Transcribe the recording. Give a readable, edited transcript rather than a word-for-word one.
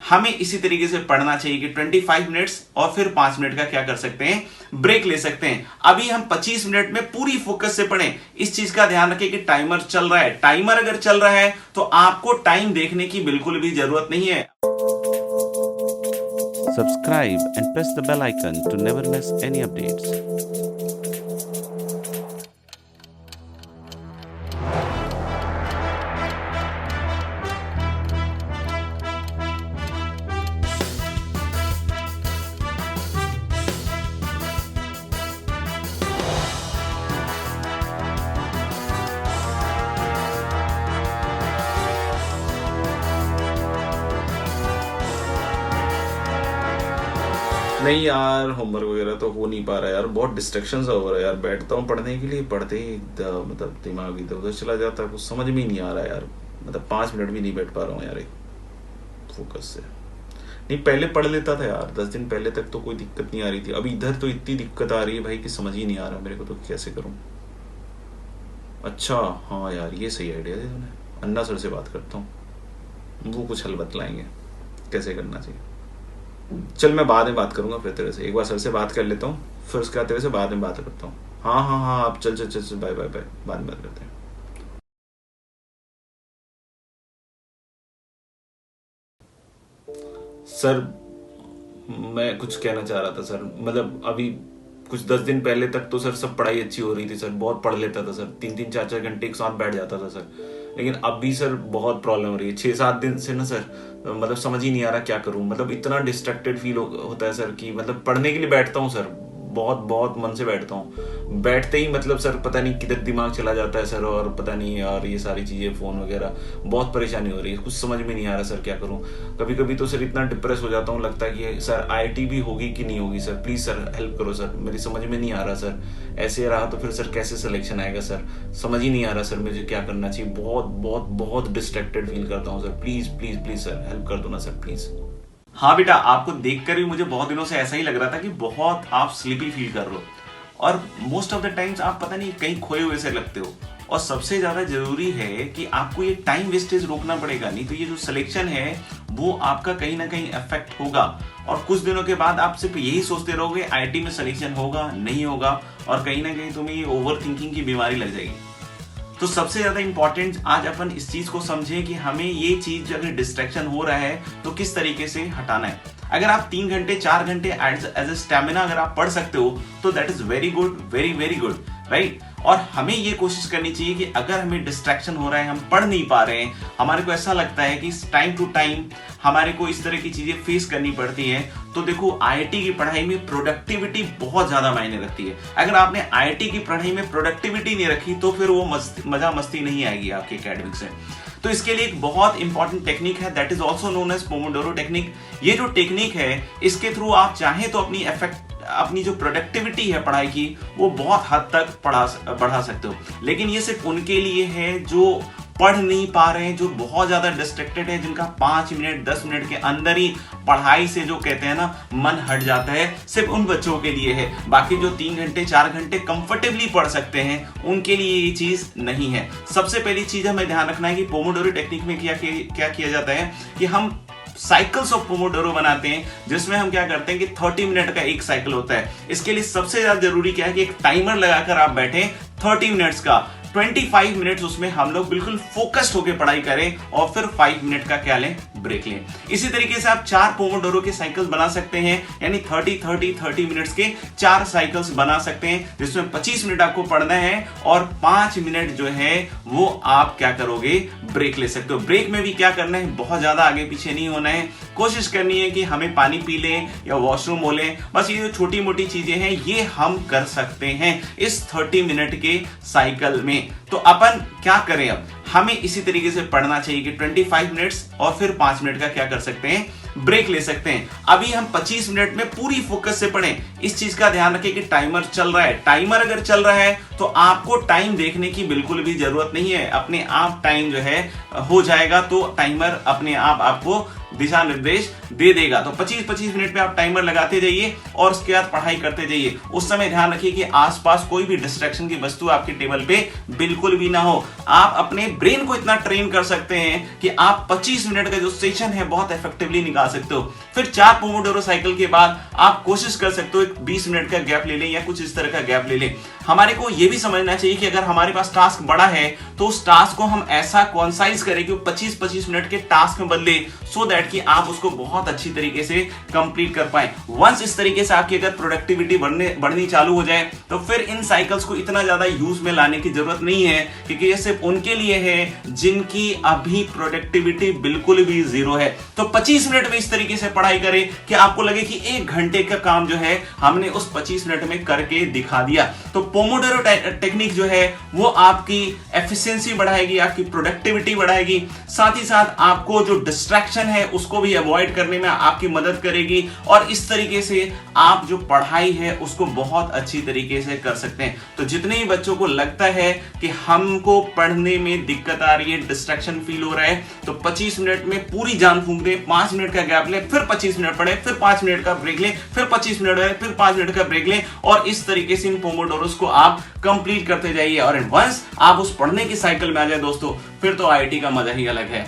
हमें इसी तरीके से पढ़ना चाहिए कि 25 मिनट्स और फिर 5 मिनट का क्या कर सकते हैं, ब्रेक ले सकते हैं। अभी हम 25 मिनट में पूरी फोकस से पढ़ें। इस चीज का ध्यान रखें कि टाइमर चल रहा है। टाइमर अगर चल रहा है तो आपको टाइम देखने की बिल्कुल भी जरूरत नहीं है। Subscribe and press the bell icon to never miss any updates. नहीं यार, होमवर्क वगैरह तो हो नहीं पा रहा यार, बहुत डिस्ट्रैक्शन सा हो रहा है यार। बैठता हूँ पढ़ने के लिए, पढ़ते ही मतलब दिमाग इधर उधर चला जाता है, कुछ समझ में ही नहीं आ रहा यार। मतलब 5 मिनट भी नहीं बैठ पा रहा हूँ यार एक फोकस से। नहीं, पहले पढ़ लेता था यार, 10 दिन पहले तक तो कोई दिक्कत नहीं आ रही थी। अभी इधर तो इतनी दिक्कत आ रही है भाई कि समझ ही नहीं आ रहा मेरे को, तो कैसे करूँ। अच्छा हाँ यार, ये सही आइडिया दिया तूने। अन्ना सर से बात करता हूँ, वो कुछ हल बतलाएंगे कैसे करना चाहिए। चल मैं बाद में बात करूंगा फिर तेरे से, एक बार सर से बात कर लेता हूँ, फिर उसके बाद तेरे से बाद में बात करता हूँ। हाँ हाँ हाँ, आप चल चल चल चल, बाय बाय बाय, बाद में बात करते हैं। सर मैं कुछ कहना चाह रहा था सर, मतलब अभी कुछ 10 दिन पहले तक तो सर सब पढ़ाई अच्छी हो रही थी सर, बहुत पढ़ लेता था सर, 3-3 4-4 घंटे एक साथ बैठ जाता था सर। लेकिन अभी सर बहुत प्रॉब्लम हो रही है 6-7 दिन से ना सर, मतलब समझ ही नहीं आ रहा क्या करूं। मतलब इतना डिस्ट्रैक्टेड फील होता है सर कि मतलब पढ़ने के लिए बैठता हूं सर, बहुत बहुत मन से बैठता हूँ, बैठते ही मतलब सर पता नहीं किधर दिमाग चला जाता है सर, और पता नहीं, और ये सारी चीजें फोन वगैरह, बहुत परेशानी हो रही है, कुछ समझ में नहीं आ रहा सर क्या करूँ। कभी कभी तो सर इतना डिप्रेस हो जाता हूँ, लगता है कि सर आईआईटी भी होगी कि नहीं होगी सर, प्लीज सर हेल्प करो सर, मेरी समझ में नहीं आ रहा सर। ऐसे रहा तो फिर सर कैसे सिलेक्शन आएगा सर, समझ ही नहीं आ रहा सर मुझे क्या करना चाहिए। बहुत बहुत बहुत डिस्ट्रैक्टेड फील करता हूँ sir, please please please sir help कर दो ना सर, प्लीज। हाँ बेटा, आपको देखकर भी मुझे बहुत दिनों से ऐसा ही लग रहा था कि बहुत आप स्लीपी फील कर रहे हो, और मोस्ट ऑफ द टाइम्स आप पता नहीं कहीं खोए हुए से लगते हो। और सबसे ज्यादा जरूरी है कि आपको ये टाइम वेस्टेज रोकना पड़ेगा, नहीं तो ये जो सिलेक्शन है वो आपका कहीं ना कहीं अफेक्ट होगा। और कुछ दिनों के बाद आप सिर्फ यही सोचते रहोगे आईआईटी में सिलेक्शन होगा नहीं होगा, और कहीं ना कहीं तुम्हें ये ओवर थिंकिंग की बीमारी लग जाएगी। तो सबसे ज्यादा इंपॉर्टेंट आज अपन इस चीज को समझें कि हमें ये चीज अगर डिस्ट्रैक्शन हो रहा है तो किस तरीके से हटाना है। अगर आप 3 घंटे 4 घंटे एज ए स्टेमिना अगर आप पढ़ सकते हो तो that is very good, very very good, right. और हमें ये कोशिश करनी चाहिए कि अगर हमें डिस्ट्रैक्शन हो रहा है, हम पढ़ नहीं पा रहे हैं, हमारे को ऐसा लगता है कि टाइम टू टाइम हमारे को इस तरह की चीजें फेस करनी पड़ती हैं, तो देखो आईआईटी की पढ़ाई में प्रोडक्टिविटी बहुत ज्यादा मायने रखती है। अगर आपने आईआईटी की पढ़ाई में प्रोडक्टिविटी नहीं रखी तो फिर वो मजा मस्ती नहीं आएगी आपके एकेडमिक से। तो इसके लिए एक बहुत इंपॉर्टेंट टेक्निक है, that is also known as Pomodoro technique. ये जो टेक्निक है इसके थ्रू आप चाहें तो अपनी जो प्रोडक्टिविटी है पढ़ाई की वो बहुत हद तक बढ़ा सकते हो। लेकिन ये सिर्फ उनके लिए है जो पढ़ नहीं पा रहे हैं, जो बहुत ज्यादा डिस्ट्रैक्टेड है, जिनका 5 मिनट 10 मिनट के अंदर ही पढ़ाई से जो कहते हैं ना मन हट जाता है, सिर्फ उन बच्चों के लिए है। बाकी जो 3 घंटे 4 घंटे कंफर्टेबली पढ़ सकते हैं उनके लिए ये चीज नहीं है। सबसे पहली चीज हमें ध्यान रखना है कि पोमोडोरो टेक्निक में क्या किया जाता है कि हम साइकिल्स ऑफ पोमोडोरो बनाते हैं, जिसमें हम क्या करते हैं कि 30 मिनट का एक साइकिल होता है। इसके लिए सबसे ज्यादा जरूरी क्या है कि एक टाइमर लगाकर आप बैठे 30 मिनट्स का, 25 मिनट्स उसमें हम लोग बिल्कुल फोकस्ड होकर पढ़ाई करें, और फिर 5 मिनट का क्या लें, ब्रेक लें। इसी तरीके से आप 4 पोमोडोरो के साइकिल्स बना सकते हैं, यानी 30 मिनट्स के 4 साइकिल्स बना सकते हैं, जिसमें 25 मिनट आपको पढ़ना है और 5 मिनट जो है वो आप क्या करोगे, ब्रेक ले सकते हो। ब्रेक में भी क्या करना है, बहुत ज्यादा आगे पीछे नहीं होना है, कोशिश करनी है कि हमें पानी पी लें या वॉशरूम हो लें, बस ये जो छोटी मोटी चीजें हैं ये हम कर सकते हैं इस 30 मिनट के साइकिल में। तो अपन क्या करें, अब हमें इसी तरीके से पढ़ना चाहिए कि 25 मिनट्स और फिर 5 मिनट का क्या कर सकते हैं, ब्रेक ले सकते हैं। अभी हम 25 मिनट में पूरी फोकस से पढ़ें। इस चीज का ध्यान रखें कि टाइमर चल रहा है। टाइमर अगर चल रहा है तो आपको टाइम देखने की बिल्कुल भी जरूरत नहीं है, अपने आप टाइम जो है हो जाएगा, तो टाइमर अपने आप आपको दिशा निर्देश दे देगा। तो 25-25 मिनट पे आप टाइमर लगाते जाइए और उसके बाद पढ़ाई करते जाइए। उस समय ध्यान रखिए कि आसपास कोई भी डिस्ट्रैक्शन की वस्तु आपके टेबल पे बिल्कुल भी ना हो। आप अपने ब्रेन को इतना ट्रेन कर सकते हैं कि आप 25 मिनट का जो सेशन है बहुत इफेक्टिवली निकाल सकते हो। फिर 4 पोमोडोरो साइकिल के बाद आप कोशिश कर सकते हो एक 20 मिनट का गैप ले लें या कुछ इस तरह का गैप ले लें। हमारे को यह भी समझना चाहिए कि अगर हमारे पास टास्क बड़ा है तो उस टास्क को हम ऐसा कॉन्साइज करें कि 25-25 मिनट के टास्क में बदले, सो दैट कि आप उसको बहुत अच्छी तरीके से कंप्लीट कर पाए। वंस इस तरीके से आपकी अगर प्रोडक्टिविटी बढ़नी चालू हो जाए तो फिर इन साइकिल्स को इतना ज्यादा यूज में लाने की जरूरत नहीं है, क्योंकि ये सिर्फ उनके लिए है जिनकी अभी प्रोडक्टिविटी बिल्कुल भी जीरो है। तो 25 मिनट में इस तरीके से पढ़ाई करें कि आपको लगे कि 1 घंटे का काम जो है हमने उस 25 मिनट में करके दिखा दिया। तो पोमोडोरो टेक्निक जो है वो आपकी एफिशिएंसी बढ़ाएगी, आपकी प्रोडक्टिविटी बढ़ाएगी, साथ ही साथ आपको जो डिस्ट्रैक्शन है उसको भी अवॉइड करने में आपकी मदद करेगी, और इस तरीके से आप जो पढ़ाई है उसको बहुत अच्छी तरीके से कर सकते हैं। तो जितने ही बच्चों को लगता है कि हमको पढ़ने में दिक्कत आ रही है, डिस्ट्रैक्शन फील हो रहा है, तो 25 मिनट में पूरी जान फूंक दें, 5 मिनट का गैप लें, फिर 25 मिनट पढ़े, फिर 5 मिनट का ब्रेक लें, फिर 25 मिनट पढ़े, फिर 5 मिनट का ब्रेक लें, और इस तरीके से इन पोमोडोरोस को आप कंप्लीट करते जाइए। और वंस आप उस पढ़ने की साइकिल में आ जाए दोस्तों, फिर तो आईआईटी का मजा ही अलग है।